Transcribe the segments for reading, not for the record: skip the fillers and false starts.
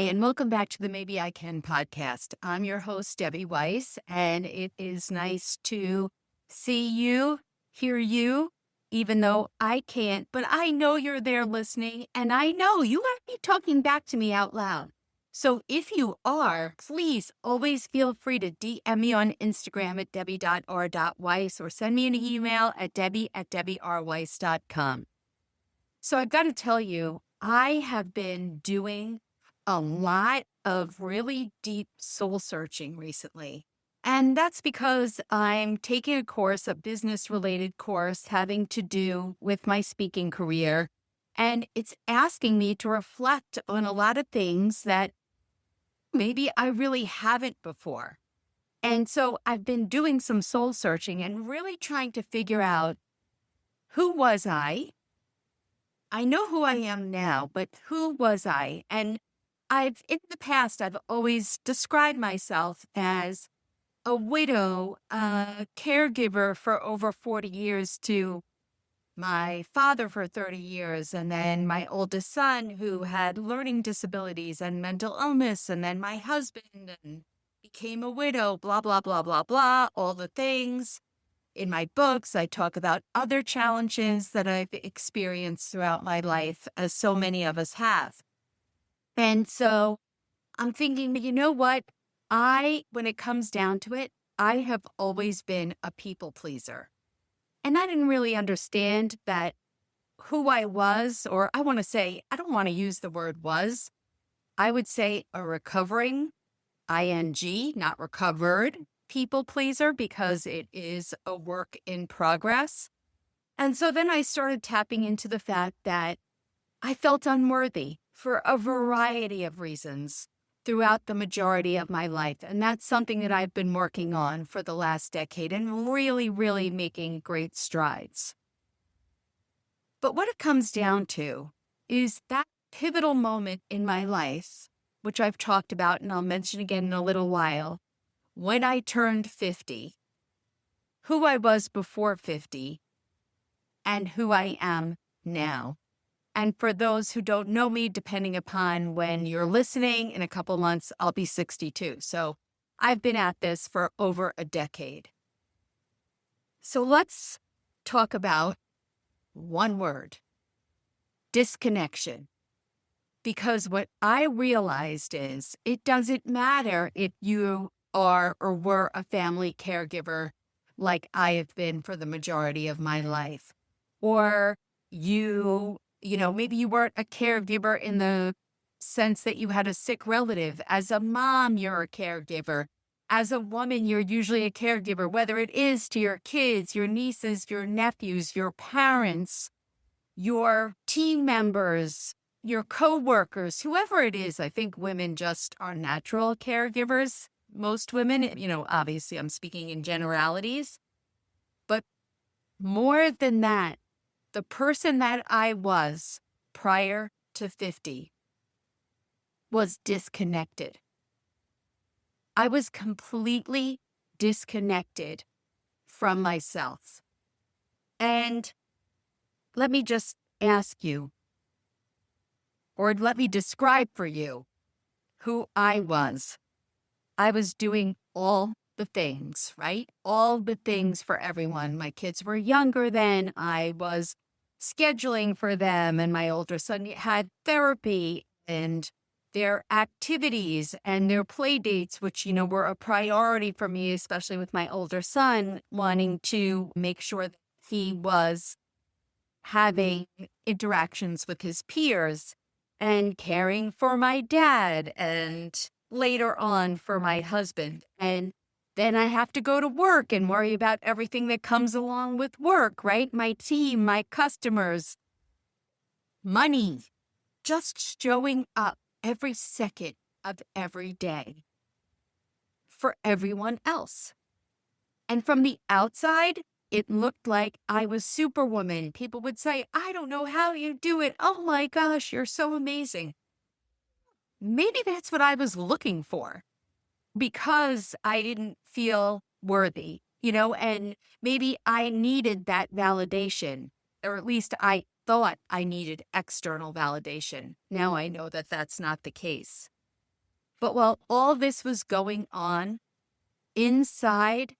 and welcome back to the Maybe I Can podcast. I'm your host, Debbie Weiss, and it is nice to see you, hear you, even though I can't, but I know you're there listening, and I know you might be talking back to me out loud. So if you are, please always feel free to DM me on Instagram at debbie.r.weiss or send me an email at debbie@debbierweiss.com. So I've got to tell you, I have been doing a lot of really deep soul searching recently. And that's because I'm taking a course, a business related course having to do with my speaking career. And it's asking me to reflect on a lot of things that maybe I really haven't before. And so I've been doing some soul searching and really trying to figure out, who was I? I know who I am now, but who was I? And in the past, I've always described myself as a widow, a caregiver for over 40 years to my father for 30 years, and then my oldest son who had learning disabilities and mental illness, and then my husband and became a widow, blah, blah, blah, blah, blah, all the things. In my books, I talk about other challenges that I've experienced throughout my life, as so many of us have. And so I'm thinking, you know what? When it comes down to it, I have always been a people pleaser. And I didn't really understand that who I was, or I want to say, I don't want to use the word was. I would say a recovering, ing, not recovered, people pleaser, because it is a work in progress. And so then I started tapping into the fact that I felt unworthy for a variety of reasons throughout the majority of my life. And that's something that I've been working on for the last decade and really, really making great strides. But what it comes down to is that pivotal moment in my life, which I've talked about and I'll mention again in a little while, when I turned 50, who I was before 50, and who I am now. And for those who don't know me, depending upon when you're listening, in a couple months, I'll be 62. So I've been at this for over a decade. So let's talk about one word: disconnection. Because what I realized is it doesn't matter if you are or were a family caregiver like I have been for the majority of my life, or maybe you weren't a caregiver in the sense that you had a sick relative. As a mom, you're a caregiver. As a woman, you're usually a caregiver, whether it is to your kids, your nieces, your nephews, your parents, your team members, your coworkers, whoever it is. I think women just are natural caregivers. Most women, obviously I'm speaking in generalities, but more than that, the person that I was prior to 50 was disconnected. I was completely disconnected from myself. And let me just ask you, or let me describe for you who I was. I was doing all the things, right? All the things for everyone. My kids were younger then. I was scheduling for them, and my older son had therapy and their activities and their play dates, which, were a priority for me, especially with my older son, wanting to make sure that he was having interactions with his peers, and caring for my dad, and later on for my husband. And then I have to go to work and worry about everything that comes along with work, right? My team, my customers, money, just showing up every second of every day for everyone else. And from the outside, it looked like I was Superwoman. People would say, I don't know how you do it. Oh my gosh, you're so amazing. Maybe that's what I was looking for, because I didn't feel worthy, and maybe I needed that validation, or at least I thought I needed external validation. Now I know that that's not the case. But while all this was going on, inside,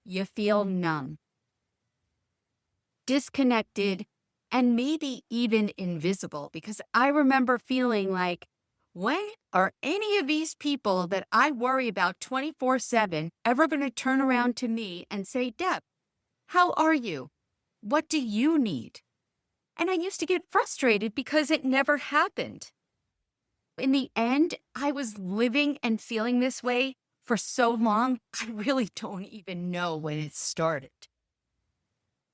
you feel numb, disconnected, and maybe even invisible. Because I remember feeling like, when are any of these people that I worry about 24/7 ever going to turn around to me and say, Deb, how are you? What do you need? And I used to get frustrated because it never happened. In the end, I was living and feeling this way for so long, I really don't even know when it started.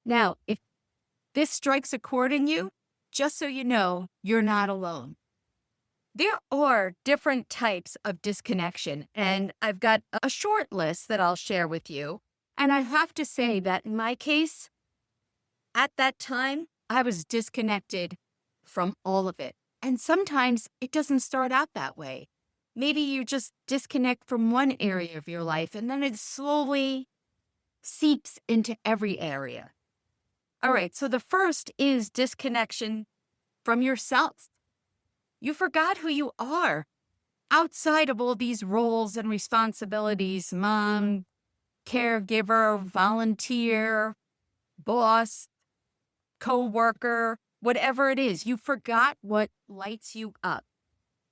Now, if this strikes a chord in you, just so you know, you're not alone. There are different types of disconnection, and I've got a short list that I'll share with you. And I have to say that in my case, at that time, I was disconnected from all of it. And sometimes it doesn't start out that way. Maybe you just disconnect from one area of your life and then it slowly seeps into every area. All right, so the first is disconnection from yourself. You forgot who you are outside of all these roles and responsibilities: mom, caregiver, volunteer, boss, co-worker, whatever it is. You forgot what lights you up.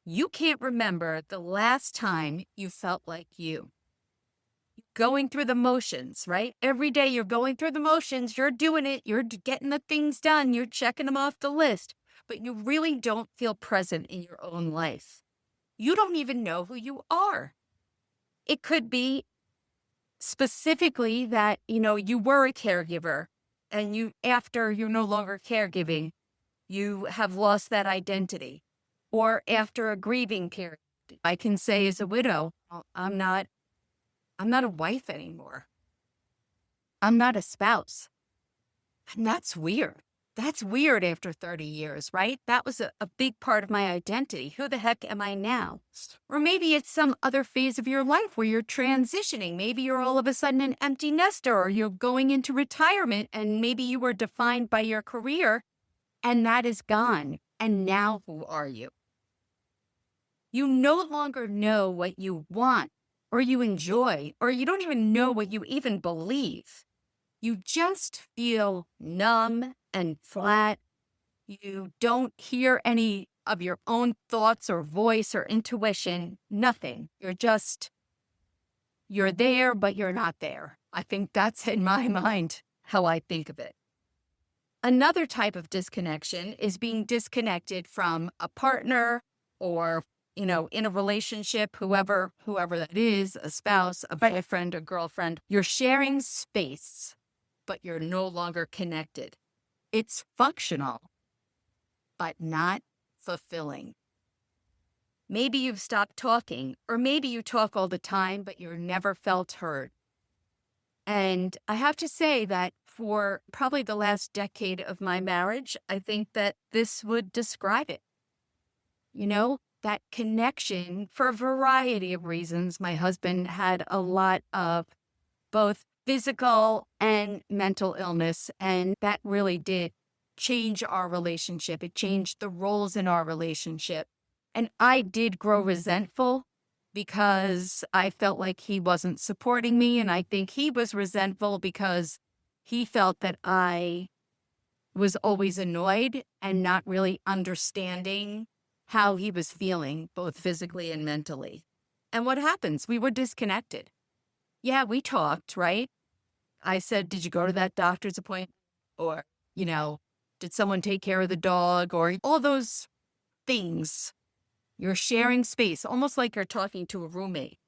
You can't remember the last time you felt like you. Going through the motions, right? Every day you're going through the motions, you're doing it, you're getting the things done, you're checking them off the list, but you really don't feel present in your own life. You don't even know who you are. It could be specifically that, you were a caregiver and after you're no longer caregiving, you have lost that identity. Or after a grieving period, I can say as a widow, "Oh, I'm not a wife anymore. I'm not a spouse." And that's weird. That's weird after 30 years, right? That was a big part of my identity. Who the heck am I now? Or maybe it's some other phase of your life where you're transitioning. Maybe you're all of a sudden an empty nester, or you're going into retirement and maybe you were defined by your career and that is gone. And now who are you? You no longer know what you want or you enjoy, or you don't even know what you even believe. You just feel numb and flat. You don't hear any of your own thoughts or voice or intuition, nothing. You're there, but you're not there. I think that's in my mind how I think of it. Another type of disconnection is being disconnected from a partner or, in a relationship, whoever that is, a spouse, a boyfriend, a girlfriend. You're sharing space, but you're no longer connected. It's functional, but not fulfilling. Maybe you've stopped talking, or maybe you talk all the time, but you're never felt heard. And I have to say that for probably the last decade of my marriage, I think that this would describe it. That connection, for a variety of reasons. My husband had a lot of both physical and mental illness, and that really did change our relationship. It changed the roles in our relationship. And I did grow resentful because I felt like he wasn't supporting me. And I think he was resentful because he felt that I was always annoyed and not really understanding how he was feeling, both physically and mentally. And what happens? We were disconnected. Yeah, we talked, right? I said, did you go to that doctor's appointment? Or, did someone take care of the dog? Or all those things. You're sharing space, almost like you're talking to a roommate.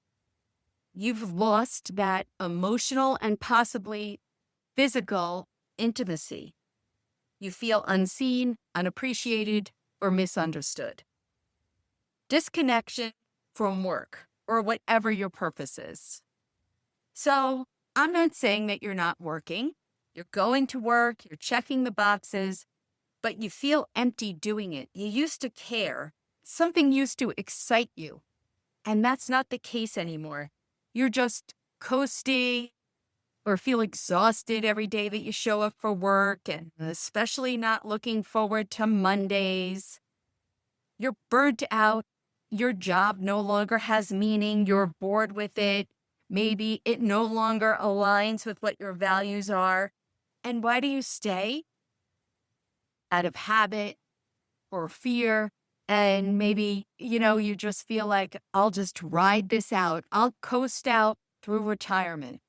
You've lost that emotional and possibly physical intimacy. You feel unseen, unappreciated, or misunderstood. Disconnection from work or whatever your purpose is. So I'm not saying that you're not working. You're going to work, you're checking the boxes, but you feel empty doing it. You used to care. Something used to excite you. And that's not the case anymore. You're just coasting or feel exhausted every day that you show up for work, and especially not looking forward to Mondays. You're burnt out. your job no longer has meaning, you're bored with it, maybe it no longer aligns with what your values are. And why do you stay? Out of habit or fear. And maybe, you just feel like, I'll just ride this out. I'll coast out through retirement.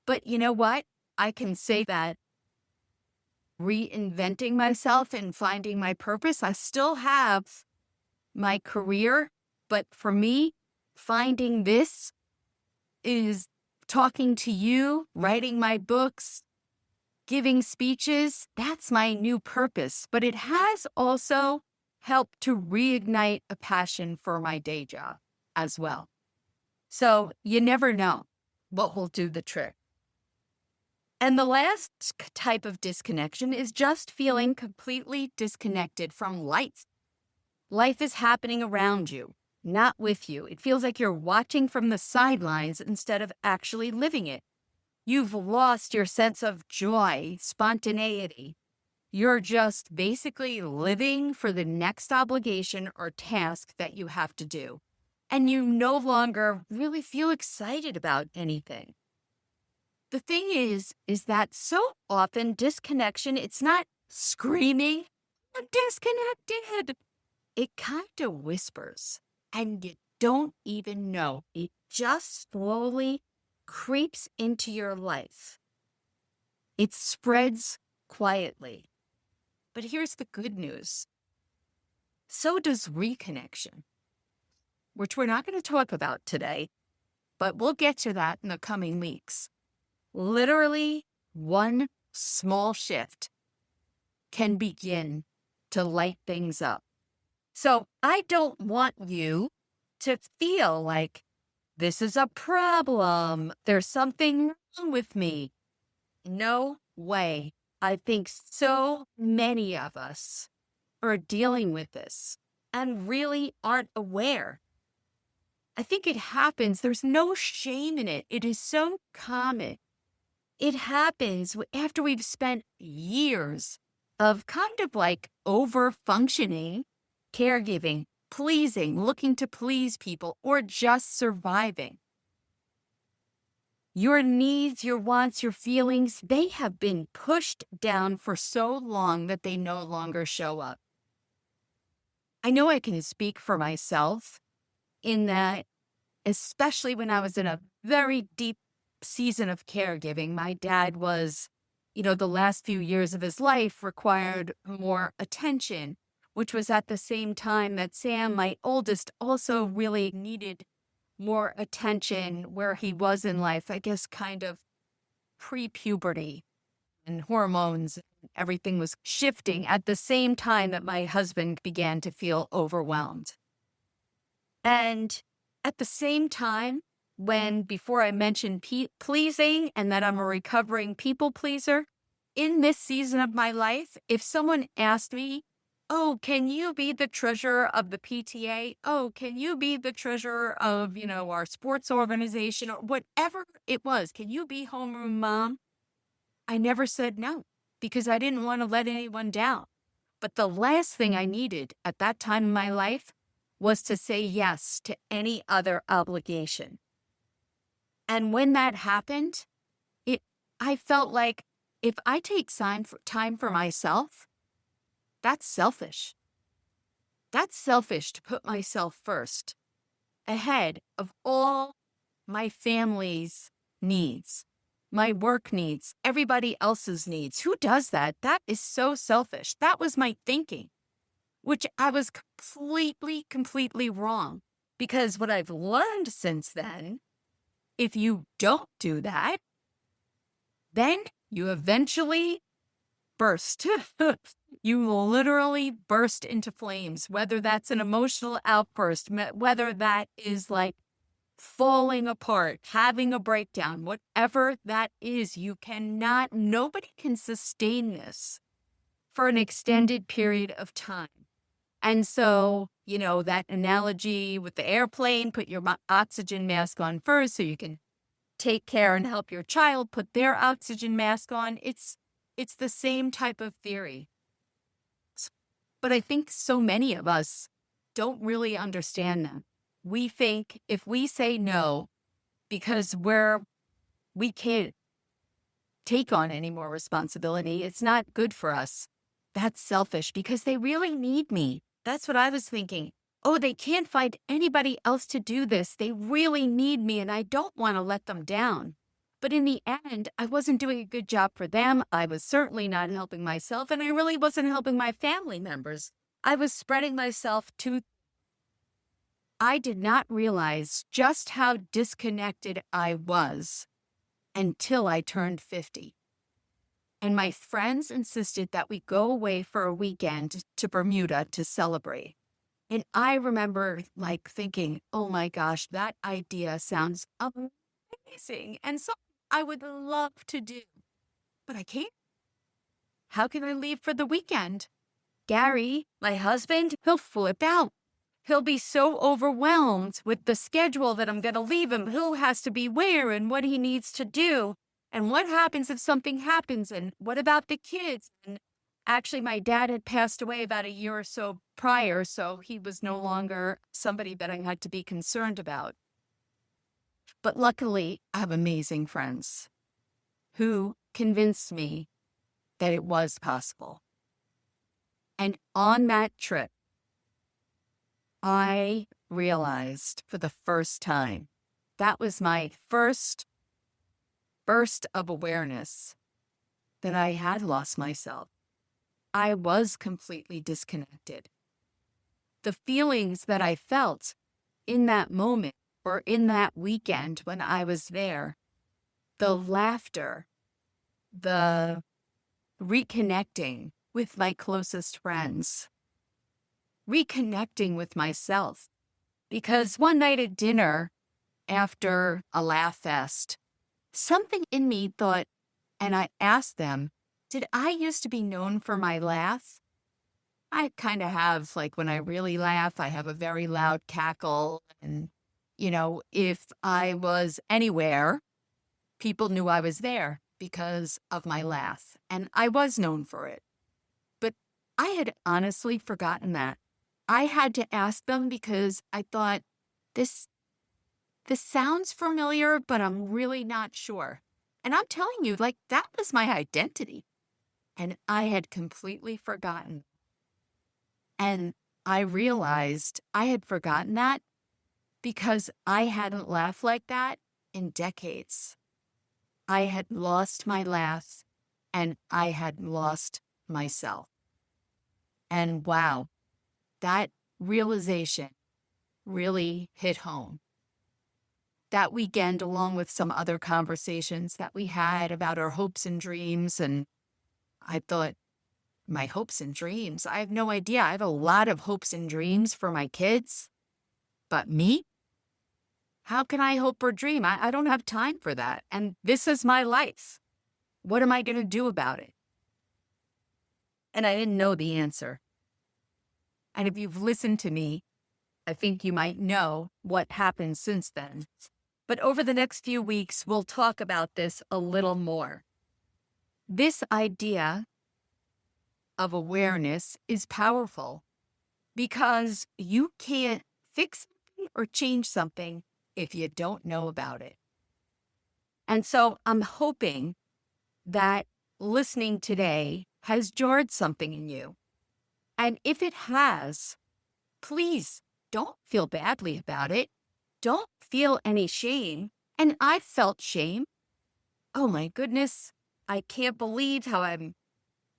But you know what? I can say that reinventing myself and finding my purpose, I still have my career. But for me, finding this is talking to you, writing my books, giving speeches. That's my new purpose. But it has also helped to reignite a passion for my day job as well. So you never know what will do the trick. And the last type of disconnection is just feeling completely disconnected from life. Life is happening around you, not with you. It feels like you're watching from the sidelines instead of actually living it. You've lost your sense of joy, spontaneity. You're just basically living for the next obligation or task that you have to do. And you no longer really feel excited about anything. The thing is that so often disconnection, it's not screaming, I'm disconnected. It kind of whispers and you don't even know. It just slowly creeps into your life. It spreads quietly. But here's the good news. So does reconnection, which we're not going to talk about today, but we'll get to that in the coming weeks. Literally, one small shift can begin to light things up. So I don't want you to feel like this is a problem. There's something wrong with me. No way. I think so many of us are dealing with this and really aren't aware. I think it happens. There's no shame in it. It is so common. It happens after we've spent years of kind of like over-functioning, caregiving, pleasing, looking to please people, or just surviving. Your needs, your wants, your feelings, they have been pushed down for so long that they no longer show up. I know I can speak for myself in that, especially when I was in a very deep season of caregiving. My dad was, the last few years of his life required more attention, which was at the same time that Sam, my oldest, also really needed more attention where he was in life, I guess kind of pre-puberty and hormones. Everything was shifting at the same time that my husband began to feel overwhelmed. And at the same time, before I mentioned pleasing and that I'm a recovering people pleaser, in this season of my life, if someone asked me, oh, can you be the treasurer of the PTA? Oh, can you be the treasurer of, our sports organization or whatever it was? Can you be homeroom mom? I never said no because I didn't want to let anyone down. But the last thing I needed at that time in my life was to say yes to any other obligation. And when that happened, I felt like if I take time for myself, that's selfish. That's selfish to put myself first, ahead of all my family's needs, my work needs, everybody else's needs. Who does that? That is so selfish. That was my thinking, which I was completely wrong. Because what I've learned since then, if you don't do that, then you eventually burst. You literally burst into flames, whether that's an emotional outburst, whether that is like falling apart, having a breakdown, whatever that is, nobody can sustain this for an extended period of time. And so, that analogy with the airplane, put your oxygen mask on first so you can take care and help your child put their oxygen mask on. It's the same type of theory. But I think so many of us don't really understand them. We think if we say no because we can't take on any more responsibility, it's not good for us. That's selfish because they really need me. That's what I was thinking. Oh, they can't find anybody else to do this. They really need me, and I don't want to let them down. But in the end, I wasn't doing a good job for them. I was certainly not helping myself, and I really wasn't helping my family members. I was spreading myself too. I did not realize just how disconnected I was until I turned 50. And my friends insisted that we go away for a weekend to Bermuda to celebrate. And I remember thinking, oh my gosh, that idea sounds amazing and something I would love to do, but I can't. How can I leave for the weekend? Gary, my husband, he'll flip out. He'll be so overwhelmed with the schedule that I'm going to leave him, who has to be where and what he needs to do. And what happens if something happens? And what about the kids? And actually, my dad had passed away about a year or so prior, so he was no longer somebody that I had to be concerned about. But luckily, I have amazing friends who convinced me that it was possible. And on that trip, I realized for the first time, that was my first burst of awareness that I had lost myself. I was completely disconnected. The feelings that I felt in that moment or in that weekend when I was there, the laughter, the reconnecting with my closest friends, reconnecting with myself. Because one night at dinner, after a laugh fest, something in me thought, and I asked them, did I used to be known for my laugh? I kind of have, when I really laugh, I have a very loud cackle. And, if I was anywhere, people knew I was there because of my laugh. And I was known for it. But I had honestly forgotten that. I had to ask them because I thought, this sounds familiar, but I'm really not sure. And I'm telling you, that was my identity. And I had completely forgotten. And I realized I had forgotten that because I hadn't laughed like that in decades. I had lost my laugh and I had lost myself. And wow, that realization really hit home. That weekend, along with some other conversations that we had about our hopes and dreams, and I thought, my hopes and dreams? I have no idea. I have a lot of hopes and dreams for my kids, but me? How can I hope or dream? I don't have time for that. And this is my life. What am I going to do about it? And I didn't know the answer. And if you've listened to me, I think you might know what happened since then. But over the next few weeks, we'll talk about this a little more. This idea of awareness is powerful because you can't fix something or change something if you don't know about it. And so I'm hoping that listening today has jarred something in you. And if it has, please don't feel badly about it. Don't feel any shame. And I felt shame. Oh my goodness, I can't believe how I'm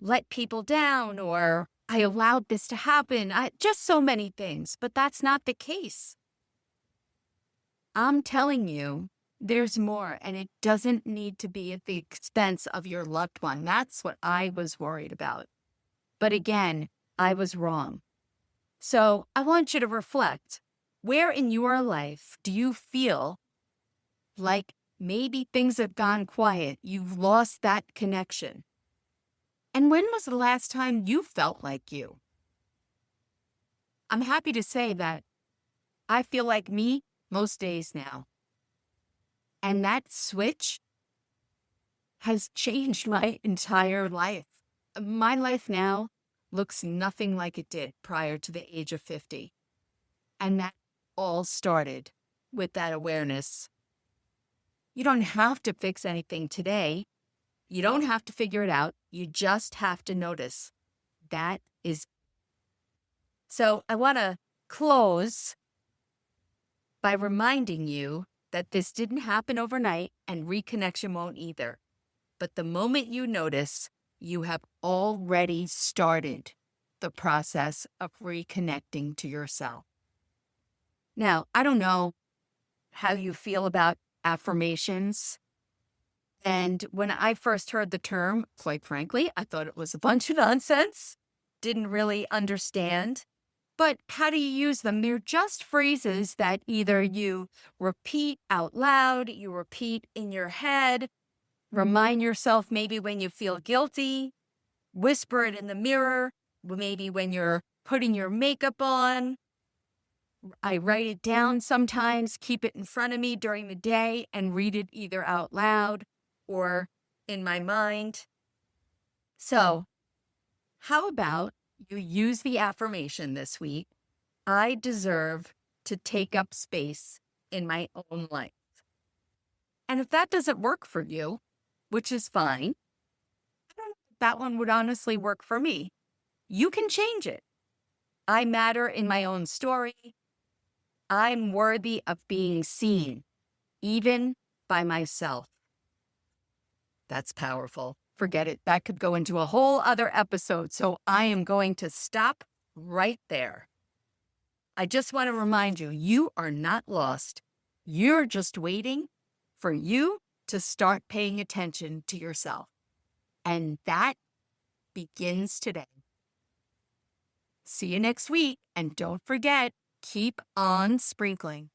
let people down, or I allowed this to happen. Just so many things, but that's not the case. I'm telling you, there's more, and it doesn't need to be at the expense of your loved one. That's what I was worried about. But again, I was wrong. So I want you to reflect. Where in your life do you feel like maybe things have gone quiet? You've lost that connection. And when was the last time you felt like you? I'm happy to say that I feel like me most days now. And that switch has changed my entire life. My life now looks nothing like it did prior to the age of 50. And that all started with that awareness. You don't have to fix anything today. You don't have to figure it out. You just have to notice. That is. So I want to close by reminding you that this didn't happen overnight and reconnection won't either. But the moment you notice, you have already started the process of reconnecting to yourself. Now, I don't know how you feel about affirmations. And when I first heard the term, quite frankly, I thought it was a bunch of nonsense, didn't really understand. But how do you use them? They're just phrases that either you repeat out loud, you repeat in your head, remind yourself maybe when you feel guilty, whisper it in the mirror, maybe when you're putting your makeup on. I write it down sometimes, keep it in front of me during the day and read it either out loud or in my mind. So, how about you use the affirmation this week? I deserve to take up space in my own life. And if that doesn't work for you, which is fine, I don't know if that one would honestly work for me. You can change it. I matter in my own story. I'm worthy of being seen, even by myself. That's powerful. Forget it. That could go into a whole other episode. So I am going to stop right there. I just want to remind you, you are not lost. You're just waiting for you to start paying attention to yourself. And that begins today. See you next week. And don't forget, keep on sprinkling.